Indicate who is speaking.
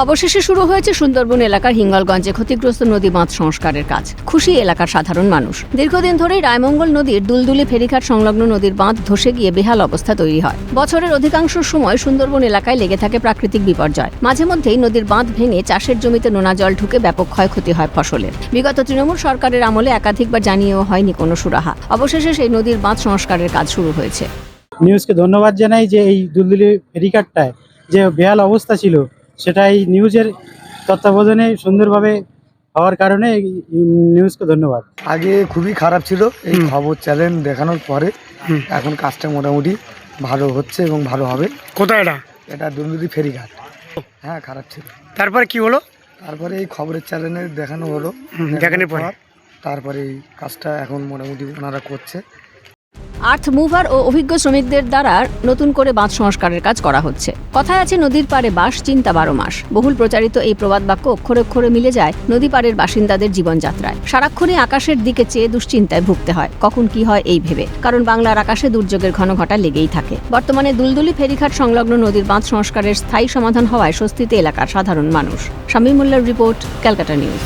Speaker 1: অবশেষে শুরু হয়েছে সুন্দরবন এলাকার হিঙ্গলগঞ্জে ক্ষতিগ্রস্ত নদী বাঁধ সংস্কারের কাজ। খুশি এলাকার সাধারণ মানুষ। দীর্ঘদিন ধরেই রায়মঙ্গল নদীর দুলদুলি ফেরিঘাট সংলগ্ন নদীর বাঁধ ধসে গিয়ে বেহাল অবস্থা তৈরি হয়। বছরের অধিকাংশ সময় সুন্দরবন এলাকায় লেগে থাকে প্রাকৃতিক বিপর্যয়। মাঝে মধ্যেই নদীর বাঁধ ভেঙে চাষের জমিতে নোনা জল ঢুকে ব্যাপক ক্ষয়ক্ষতি হয় ফসলের। বিগত তৃণমূল সরকারের আমলে একাধিকবার জানিয়েও হয়নি কোনো সুরাহা। অবশেষে সেই নদীর বাঁধ সংস্কারের কাজ শুরু হয়েছে।
Speaker 2: নিউজকে ধন্যবাদ জানাই যে এই দুলদুলি ফেরিঘাটটায় যে বেহাল অবস্থা ছিল সেটা এই নিউজের তত্ত্বাবধানে সুন্দরভাবে হওয়ার কারণে এই নিউজকে ধন্যবাদ।
Speaker 3: আগে খুবই খারাপ ছিল, এই খবর চ্যানেল দেখানোর পরে এখন কাজটা মোটামুটি ভালো হচ্ছে এবং ভালো হবে।
Speaker 4: কোথায়
Speaker 3: এটা দুলদুলি ফেরিঘাট। হ্যাঁ, খারাপ ছিল।
Speaker 4: তারপরে কি হলো?
Speaker 3: তারপরে এই খবরের চ্যানেলে দেখানো হলো,
Speaker 4: দেখানোর পর
Speaker 3: তারপরে এই কাজটা এখন মোটামুটি ওনারা করছে।
Speaker 1: আর্থ মুভার ও অভিজ্ঞ শ্রমিকদের দ্বারা নতুন করে বাঁধ সংস্কারের কাজ করা হচ্ছে। কথায় আছে নদীর পাড়ে বাস, চিন্তা 12 মাস। বহুল প্রচারিত এই প্রবাদ বাক্য অক্ষরে অক্ষরে মিলে যায় নদী পাড়ের বাসিন্দাদের জীবনযাত্রায়। সারাক্ষণই আকাশের দিকে চেয়ে দুশ্চিন্তায় ভুগতে হয়, কখন কি হয় এই ভেবে। কারণ বাংলার আকাশে দুর্যোগের ঘনঘটা লেগেই থাকে। বর্তমানে দুলদুলি ফেরিঘাট সংলগ্ন নদীর বাঁধ সংস্কারের স্থায়ী সমাধান হওয়ায় স্বস্তিতে এলাকার সাধারণ মানুষ। শামীমুল্লাহর রিপোর্ট, ক্যালকাটা নিউজ।